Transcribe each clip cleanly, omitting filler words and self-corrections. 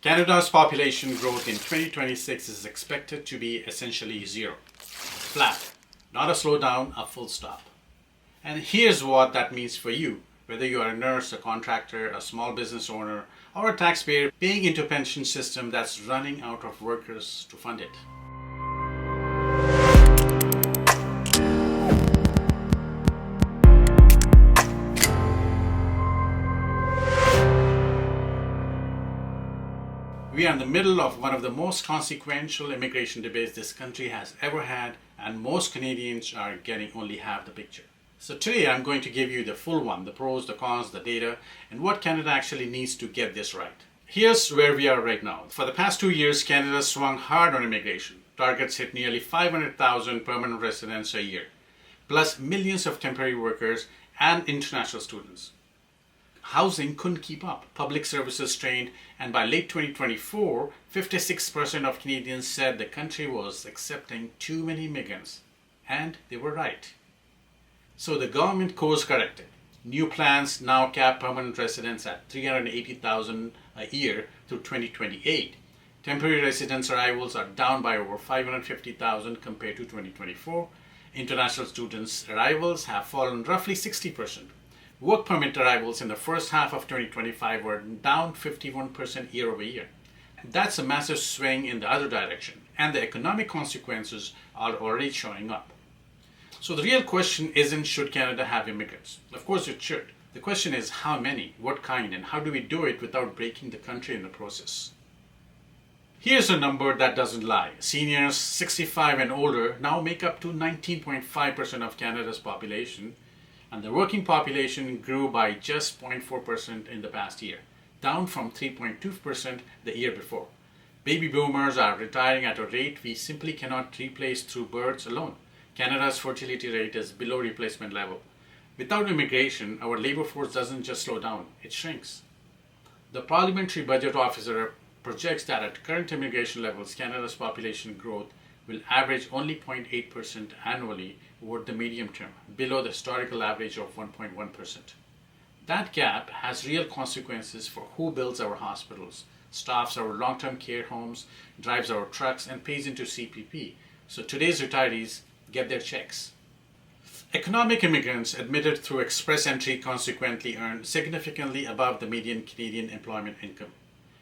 Canada's population growth in 2026 is expected to be essentially zero. Flat. Not a slowdown, a full stop. And here's what that means for you, whether you are a nurse, a contractor, a small business owner, or a taxpayer paying into a pension system that's running out of workers to fund it. We are in the middle of one of the most consequential immigration debates this country has ever had, and most Canadians are getting only half the picture. So today I'm going to give you the full one, the pros, the cons, the data, and what Canada actually needs to get this right. Here's where we are right now. For the past 2 years, Canada swung hard on immigration. Targets hit nearly 500,000 permanent residents a year, plus millions of temporary workers and international students. Housing couldn't keep up, public services strained, and by late 2024, 56% of Canadians said the country was accepting too many immigrants. And they were right. So the government course corrected. New plans now cap permanent residents at 380,000 a year through 2028. Temporary residents' arrivals are down by over 550,000 compared to 2024. International students' arrivals have fallen roughly 60%. Work permit arrivals in the first half of 2025 were down 51% year over year. That's a massive swing in the other direction, and the economic consequences are already showing up. So the real question isn't should Canada have immigrants? Of course it should. The question is how many, what kind, and how do we do it without breaking the country in the process? Here's a number that doesn't lie. Seniors 65 and older now make up to 19.5% of Canada's population, and the working population grew by just 0.4% in the past year, down from 3.2% the year before. Baby boomers are retiring at a rate we simply cannot replace through births alone. Canada's fertility rate is below replacement level. Without immigration, our labor force doesn't just slow down, it shrinks. The Parliamentary Budget Officer projects that at current immigration levels, Canada's population growth will average only 0.8% annually over the medium term, below the historical average of 1.1%. That gap has real consequences for who builds our hospitals, staffs our long-term care homes, drives our trucks, and pays into CPP. So today's retirees get their checks. Economic immigrants admitted through express entry consequently earn significantly above the median Canadian employment income.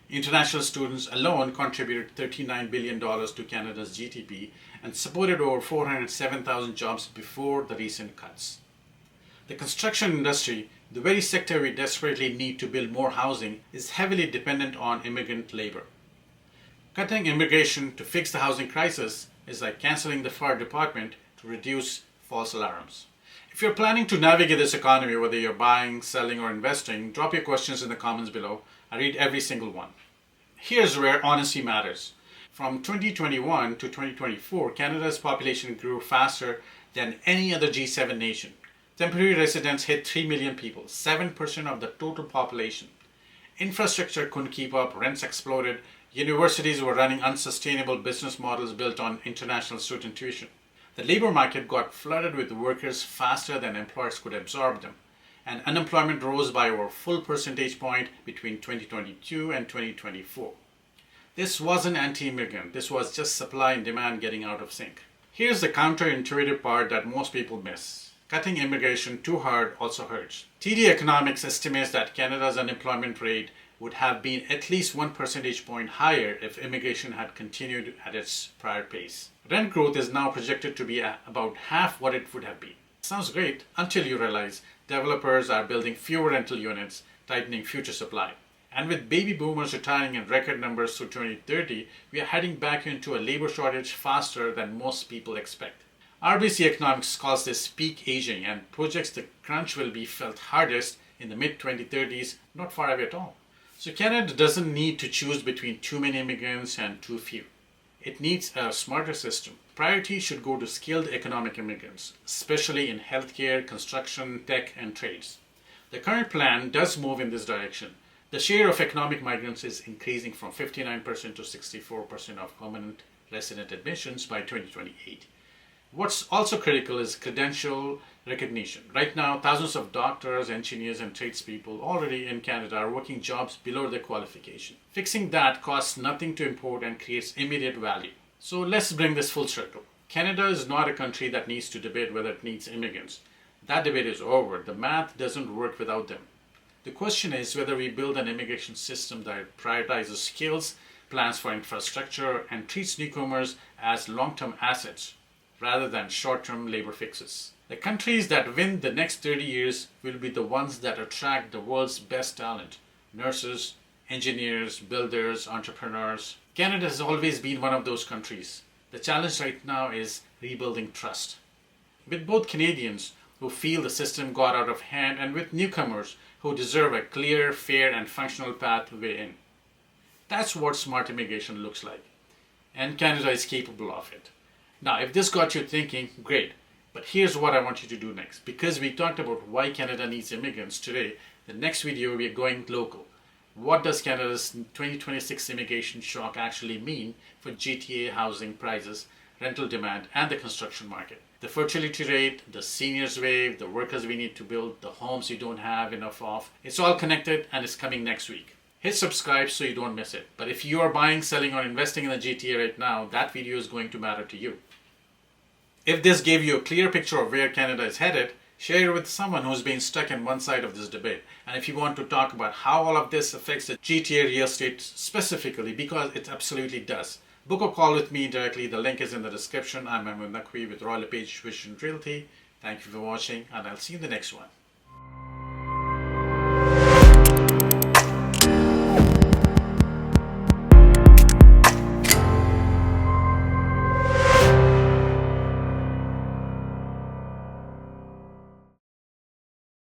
International students alone contributed $39 billion to Canada's GDP and supported over 407,000 jobs before the recent cuts. The construction industry, the very sector we desperately need to build more housing, is heavily dependent on immigrant labor. Cutting immigration to fix the housing crisis is like cancelling the fire department to reduce false alarms. If you're planning to navigate this economy, whether you're buying, selling, or investing, drop your questions in the comments below. I read every single one. Here's where honesty matters. From 2021 to 2024, Canada's population grew faster than any other G7 nation. Temporary residents hit 3 million people, 7% of the total population. Infrastructure couldn't keep up, rents exploded, universities were running unsustainable business models built on international student tuition. The labor market got flooded with workers faster than employers could absorb them, and unemployment rose by over a full percentage point between 2022 and 2024. This wasn't anti-immigrant, this was just supply and demand getting out of sync. Here's the counterintuitive part that most people miss. Cutting immigration too hard also hurts. TD Economics estimates that Canada's unemployment rate would have been at least 1 percentage point higher if immigration had continued at its prior pace. Rent growth is now projected to be about half what it would have been. Sounds great until you realize developers are building fewer rental units, tightening future supply. And with baby boomers retiring in record numbers through 2030, we are heading back into a labor shortage faster than most people expect. RBC Economics calls this peak aging and projects the crunch will be felt hardest in the mid-2030s, not far away at all. So Canada doesn't need to choose between too many immigrants and too few. It needs a smarter system. Priority should go to skilled economic immigrants, especially in healthcare, construction, tech, and trades. The current plan does move in this direction. The share of economic migrants is increasing from 59% to 64% of permanent resident admissions by 2028. What's also critical is credential recognition. Right now, thousands of doctors, engineers, and tradespeople already in Canada are working jobs below their qualification. Fixing that costs nothing to import and creates immediate value. So let's bring this full circle. Canada is not a country that needs to debate whether it needs immigrants. That debate is over. The math doesn't work without them. The question is whether we build an immigration system that prioritizes skills, plans for infrastructure, and treats newcomers as long-term assets rather than short-term labor fixes. The countries that win the next 30 years will be the ones that attract the world's best talent: nurses, engineers, builders, entrepreneurs. Canada has always been one of those countries. The challenge right now is rebuilding trust. With both Canadians who feel the system got out of hand and with newcomers who deserve a clear, fair, and functional pathway in. That's what smart immigration looks like. And Canada is capable of it. Now, if this got you thinking, great. But here's what I want you to do next. Because we talked about why Canada needs immigrants today, the next video we are going local. What does Canada's 2026 immigration shock actually mean for GTA housing prices, rental demand, and the construction market? The fertility rate, the seniors wave, the workers we need to build, the homes you don't have enough of. It's all connected and it's coming next week. Hit subscribe so you don't miss it. But if you are buying, selling, or investing in the GTA right now, that video is going to matter to you. If this gave you a clear picture of where Canada is headed, share it with someone who's been stuck in one side of this debate. And if you want to talk about how all of this affects the GTA real estate specifically, because it absolutely does, book a call with me directly. The link is in the description. I'm Mahmud Naqvi with LePage Vision Realty. Thank you for watching, and I'll see you in the next one.